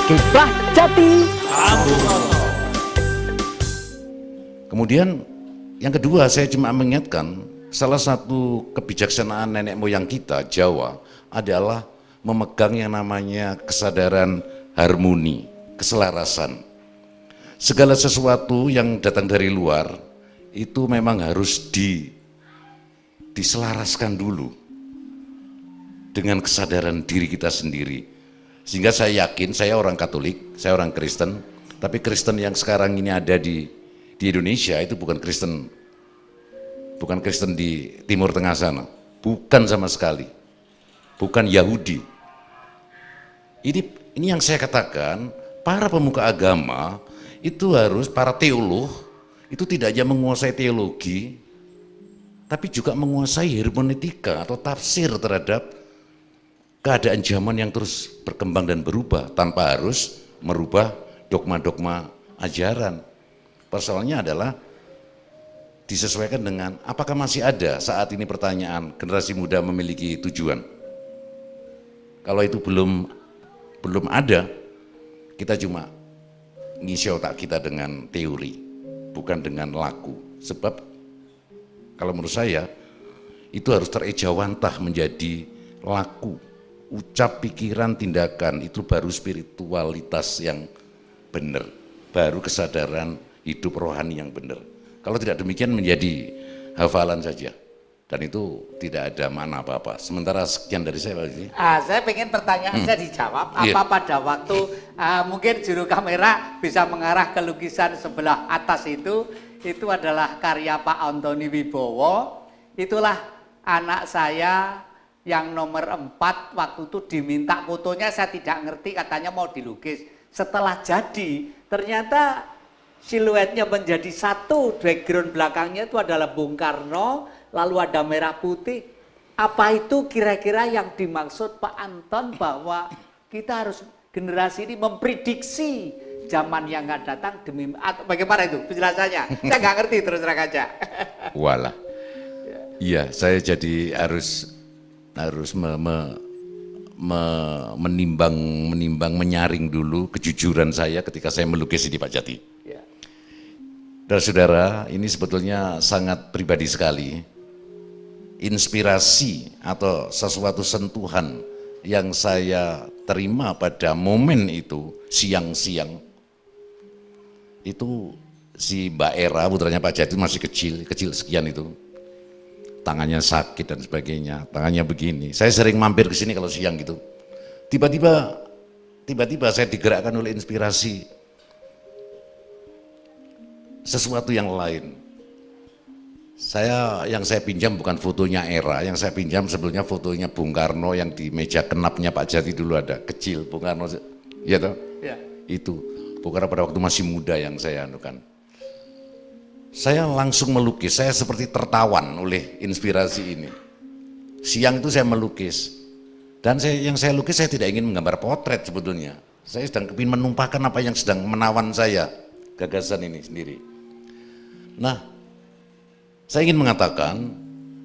Kiprah Jati. Kemudian yang kedua, saya cuma mengingatkan salah satu kebijaksanaan nenek moyang kita Jawa adalah memegang yang namanya kesadaran harmoni, keselarasan. Segala sesuatu yang datang dari luar itu memang harus diselaraskan dulu dengan kesadaran diri kita sendiri. Sehingga saya yakin, saya orang Katolik, saya orang Kristen, tapi Kristen yang sekarang ini ada di Indonesia itu bukan Kristen di Timur Tengah sana, bukan sama sekali, bukan Yahudi. Ini yang saya katakan, para pemuka agama itu harus, para teolog itu tidak hanya menguasai teologi, tapi juga menguasai hermeneutika atau tafsir terhadap keadaan zaman yang terus berkembang dan berubah tanpa harus merubah dogma-dogma ajaran. Persoalannya adalah disesuaikan dengan apakah masih ada saat ini pertanyaan generasi muda memiliki tujuan. Kalau itu belum ada, kita cuma ngisi otak kita dengan teori, bukan dengan laku. Sebab kalau menurut saya itu harus terejawantah menjadi laku, ucap, pikiran, tindakan, itu baru spiritualitas yang benar, baru kesadaran hidup rohani yang benar. Kalau tidak demikian menjadi hafalan saja, dan itu tidak ada makna apa-apa. Sementara sekian dari saya Pak Haji. Saya pengen pertanyaan saya dijawab. Apa pada waktu mungkin juru kamera bisa mengarah ke lukisan sebelah atas itu adalah karya Pak Antoni Wibowo. Itulah anak saya yang nomor 4 waktu itu diminta fotonya, saya tidak ngerti, katanya mau dilukis. Setelah jadi, ternyata siluetnya menjadi satu, background belakangnya itu adalah Bung Karno, lalu ada merah putih. Apa itu kira-kira yang dimaksud Pak Anton bahwa kita harus generasi ini memprediksi zaman yang akan datang demi, atau bagaimana itu penjelasannya? Saya nggak ngerti, terus terang aja. Walah, iya, saya jadi harus menimbang, menyaring dulu kejujuran saya ketika saya melukis ini Pak Jati. Saudara-saudara, ini sebetulnya sangat pribadi sekali. Inspirasi atau sesuatu sentuhan yang saya terima pada momen itu, siang-siang, itu si Mbak Era, putranya Pak Jati, masih kecil sekian itu. Tangannya sakit dan sebagainya, tangannya begini. Saya sering mampir ke sini kalau siang gitu. Tiba-tiba saya digerakkan oleh inspirasi sesuatu yang lain. Yang saya pinjam bukan fotonya Era, yang saya pinjam sebelumnya fotonya Bung Karno yang di meja kenapnya Pak Jati dulu ada, kecil Bung Karno, ya toh? Ya. Itu Bung Karno pada waktu masih muda yang saya anukan. Saya langsung melukis, saya seperti tertawan oleh inspirasi ini. Siang itu saya melukis, dan yang saya lukis saya tidak ingin menggambar potret sebetulnya. Saya sedang ingin menumpahkan apa yang sedang menawan saya, gagasan ini sendiri. Nah, saya ingin mengatakan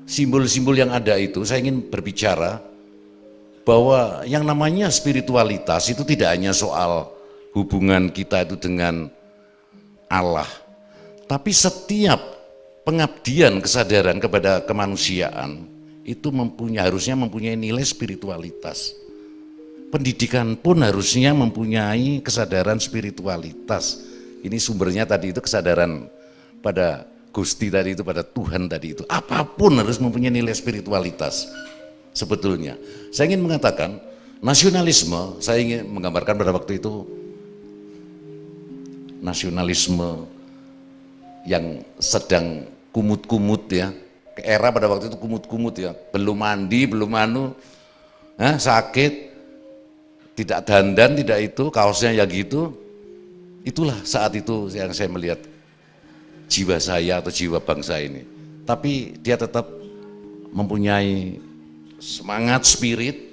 simbol-simbol yang ada itu, saya ingin berbicara bahwa yang namanya spiritualitas itu tidak hanya soal hubungan kita itu dengan Allah, tapi setiap pengabdian kesadaran kepada kemanusiaan itu harusnya mempunyai nilai spiritualitas. Pendidikan pun harusnya mempunyai kesadaran spiritualitas. Ini sumbernya tadi itu kesadaran pada Gusti tadi itu, pada Tuhan tadi itu. Apapun harus mempunyai nilai spiritualitas sebetulnya. Saya ingin mengatakan nasionalisme, saya ingin menggambarkan pada waktu itu nasionalisme yang sedang kumut-kumut ya, era pada waktu itu kumut-kumut ya, belum mandi, belum sakit, tidak dandan, tidak itu, kaosnya ya gitu. Itulah saat itu yang saya melihat jiwa saya atau jiwa bangsa ini. Tapi dia tetap mempunyai semangat spirit.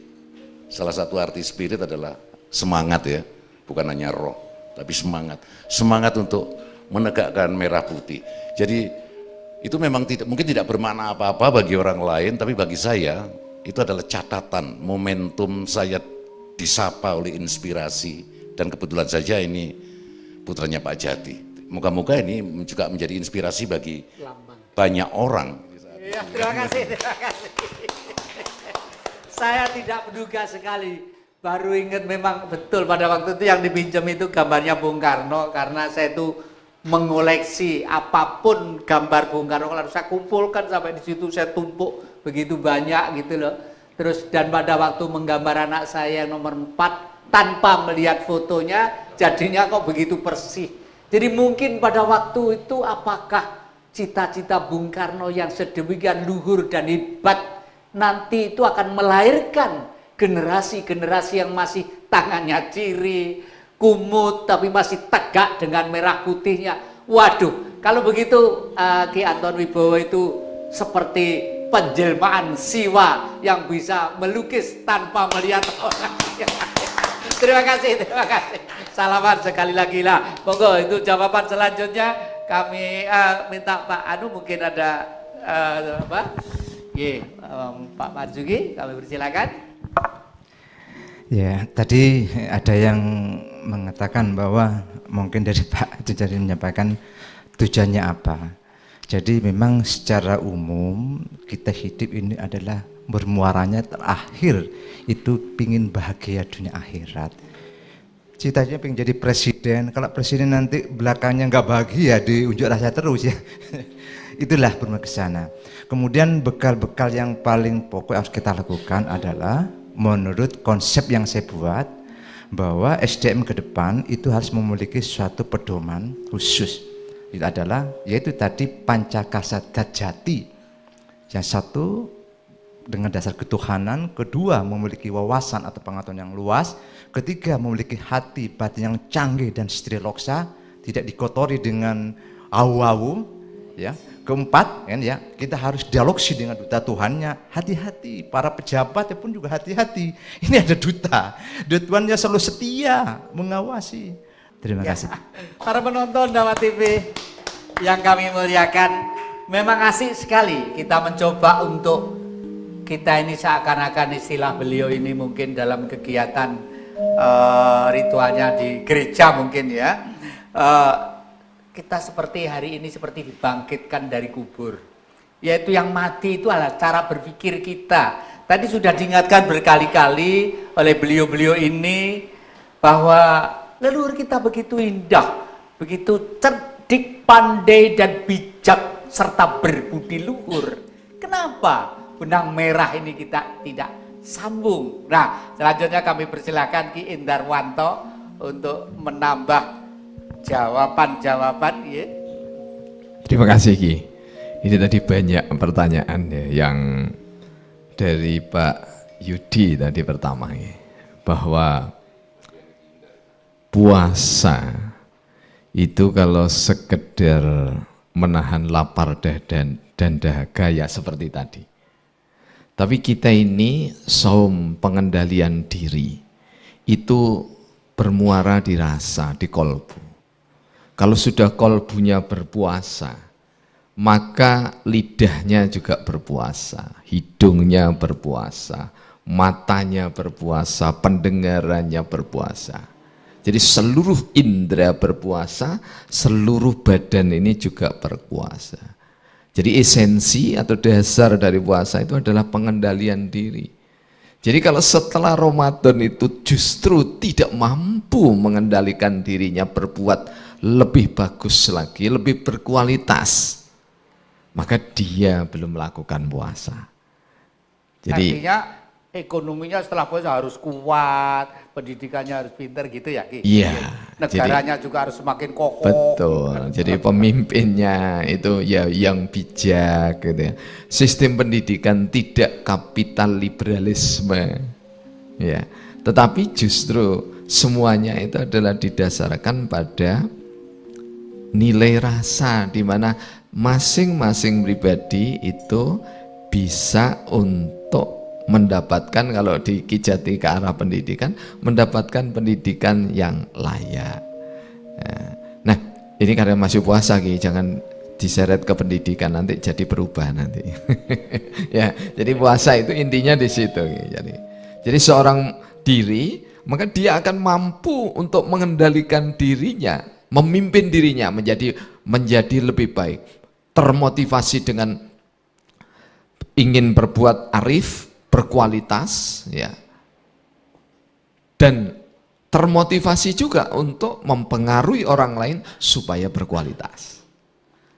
Salah satu arti spirit adalah semangat ya, bukan hanya roh, tapi semangat. Semangat untuk menegakkan merah putih. Jadi itu memang mungkin tidak bermakna apa-apa bagi orang lain, tapi bagi saya itu adalah catatan momentum saya disapa oleh inspirasi Dan kebetulan saja ini putranya Pak Jati. Moga-moga ini juga menjadi inspirasi bagi banyak orang. Ya, terima kasih, terima kasih. Saya tidak menduga sekali, baru ingat memang betul pada waktu itu yang dipinjam itu gambarnya Bung Karno, karena saya itu mengoleksi apapun gambar Bung Karno, kalau saya kumpulkan sampai di situ saya tumpuk begitu banyak gitu loh. Terus dan pada waktu menggambar anak saya yang nomor 4 tanpa melihat fotonya jadinya kok begitu bersih. Jadi mungkin pada waktu itu apakah cita-cita Bung Karno yang sedemikian luhur dan hebat nanti itu akan melahirkan generasi-generasi yang masih tangannya ciri, kumut tapi masih tegak dengan merah putihnya. Waduh, kalau begitu Ki Anton Wibowo itu seperti penjelmaan siwa yang bisa melukis tanpa melihat orang. Terima kasih, terima kasih. Salaman sekali lagi lah. Monggo itu jawaban selanjutnya kami minta Pak Anu mungkin ada apa? Pak Marzuki, kami persilakan. Ya, tadi ada yang mengatakan bahwa mungkin dari Pak itu jadi menyampaikan tujuannya apa. Jadi memang secara umum kita hidup ini adalah bermuaranya terakhir itu pingin bahagia dunia akhirat. Cita-citanya pengen jadi presiden, kalau presiden nanti belakangnya nggak bahagia diunjuk rasa terus ya. Itulah bermuara ke sana. Kemudian bekal-bekal yang paling pokok harus kita lakukan adalah menurut konsep yang saya buat bahwa SDM ke depan itu harus memiliki suatu pedoman khusus. Itu adalah yaitu tadi Pancakasada Jati. Yang satu dengan dasar ketuhanan, kedua memiliki wawasan atau pengetahuan yang luas, ketiga memiliki hati batin yang canggih dan strioksa, tidak dikotori dengan awu-awu, ya. Keempat, kan ya, kita harus dialogsi dengan duta Tuhannya. Hati-hati, para pejabat pun juga hati-hati. Ini ada duta, Tuhannya selalu setia mengawasi. Terima kasih. Para penonton Dawa TV yang kami muliakan, memang asik sekali kita mencoba untuk kita ini seakan-akan istilah beliau ini mungkin dalam kegiatan ritualnya di gereja mungkin ya. Kita seperti hari ini seperti dibangkitkan dari kubur. Yaitu yang mati itu adalah cara berpikir kita. Tadi sudah diingatkan berkali-kali oleh beliau-beliau ini bahwa leluhur kita begitu indah, begitu cerdik, pandai dan bijak serta berbudi luhur. Kenapa benang merah ini kita tidak sambung? Nah, selanjutnya kami persilakan Ki Indarwanto untuk menambah jawaban-jawaban ya. Terima kasih Ki. Ini tadi banyak pertanyaan ya, yang dari Pak Yudi tadi pertama ya, bahwa puasa itu kalau sekedar menahan lapar dan dahaga ya seperti tadi. Tapi kita ini saum pengendalian diri itu bermuara di rasa, di kolbu. Kalau sudah kolbunya berpuasa, maka lidahnya juga berpuasa, hidungnya berpuasa, matanya berpuasa, pendengarannya berpuasa. Jadi seluruh indera berpuasa, seluruh badan ini juga berpuasa. Jadi esensi atau dasar dari puasa itu adalah pengendalian diri. Jadi kalau setelah Ramadan itu justru tidak mampu mengendalikan dirinya berbuat lebih bagus lagi, lebih berkualitas, maka dia belum melakukan puasa. Jadi artinya ekonominya setelah puasa harus kuat, pendidikannya harus pintar gitu ya Ki? Iya. Negaranya juga harus semakin kokoh. Betul. Jadi pemimpinnya itu ya yang bijak gitu ya. Sistem pendidikan tidak kapital liberalisme. Ya. Tetapi justru semuanya itu adalah didasarkan pada nilai rasa, di mana masing-masing pribadi itu bisa untuk mendapatkan, kalau di Ki Jati ke arah pendidikan, mendapatkan pendidikan yang layak. Nah, ini karena masih puasa Ki, jangan diseret ke pendidikan, nanti jadi berubah nanti. Ya, jadi puasa itu intinya di situ Ki. Jadi seorang diri maka dia akan mampu untuk mengendalikan dirinya, memimpin dirinya menjadi lebih baik, termotivasi dengan ingin berbuat arif, berkualitas, ya, dan termotivasi juga untuk mempengaruhi orang lain supaya berkualitas.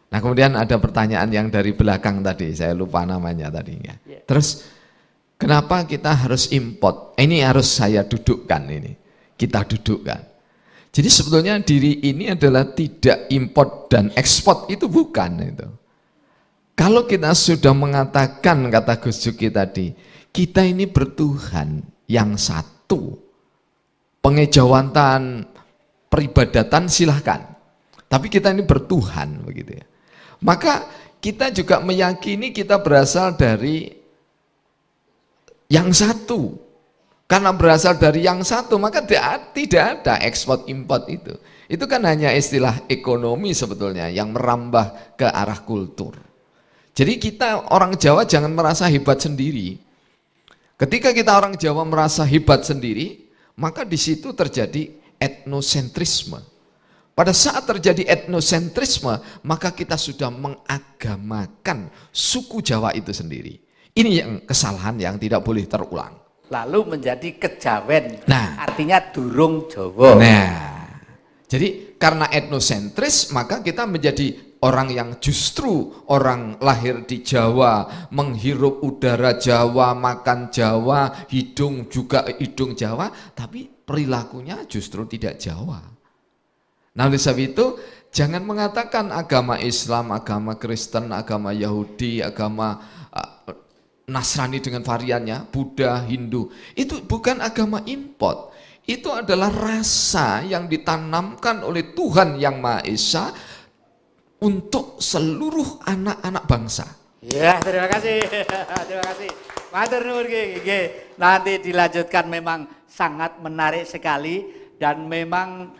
Nah, kemudian ada pertanyaan yang dari belakang tadi, saya lupa namanya tadi ya. Terus kenapa kita harus import? Ini harus saya dudukkan ini. Kita dudukkan. Jadi sebetulnya diri ini adalah tidak import dan ekspor, itu bukan itu. Kalau kita sudah mengatakan kata Gus Juki tadi, kita ini bertuhan yang satu. Pengejawantan, peribadatan silahkan. Tapi kita ini bertuhan begitu ya. Maka kita juga meyakini kita berasal dari yang satu. Karena berasal dari yang satu, maka tidak ada ekspor import itu. Itu kan hanya istilah ekonomi sebetulnya yang merambah ke arah kultur. Jadi kita orang Jawa jangan merasa hebat sendiri. Ketika kita orang Jawa merasa hebat sendiri, maka di situ terjadi etnosentrisme. Pada saat terjadi etnosentrisme, maka kita sudah mengagamakan suku Jawa itu sendiri. Ini yang kesalahan yang tidak boleh terulang. Lalu menjadi kejawen, Nah, artinya durung Jawa. nah, jadi karena etnosentris, maka kita menjadi orang yang justru orang lahir di Jawa, menghirup udara Jawa, makan Jawa, hidung juga hidung Jawa, tapi perilakunya justru tidak Jawa. Nah, oleh sebab itu jangan mengatakan agama Islam, agama Kristen, agama Yahudi, agama Nasrani dengan variannya, Buddha, Hindu, itu bukan agama import. Itu adalah rasa yang ditanamkan oleh Tuhan Yang Maha Esa untuk seluruh anak-anak bangsa. Ya, terima kasih. Terima kasih. Matur nuwun nggih. Nanti dilanjutkan, memang sangat menarik sekali dan memang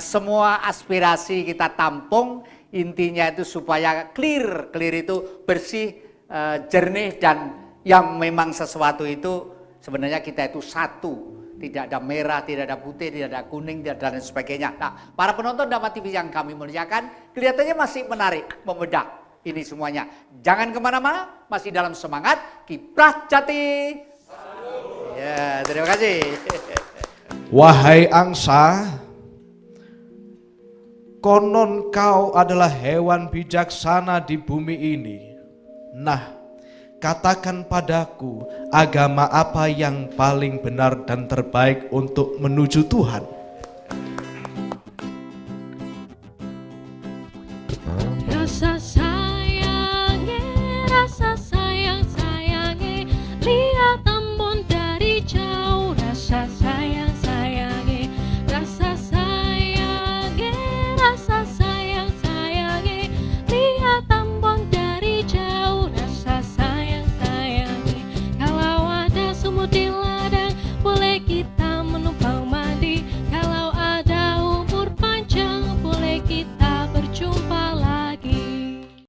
semua aspirasi kita tampung, intinya itu supaya clear itu bersih, jernih, dan yang memang sesuatu itu sebenarnya kita itu satu, tidak ada merah, tidak ada putih, tidak ada kuning, dan lain sebagainya. Nah, para penonton Dhamma TV yang kami muliakan, kelihatannya masih menarik, membedah ini semuanya. Jangan kemana-mana, masih dalam semangat Kiprah Jati. Ya, terima kasih. Wahai angsa, konon kau adalah hewan bijaksana di bumi ini. Nah, katakan padaku, agama apa yang paling benar dan terbaik untuk menuju Tuhan?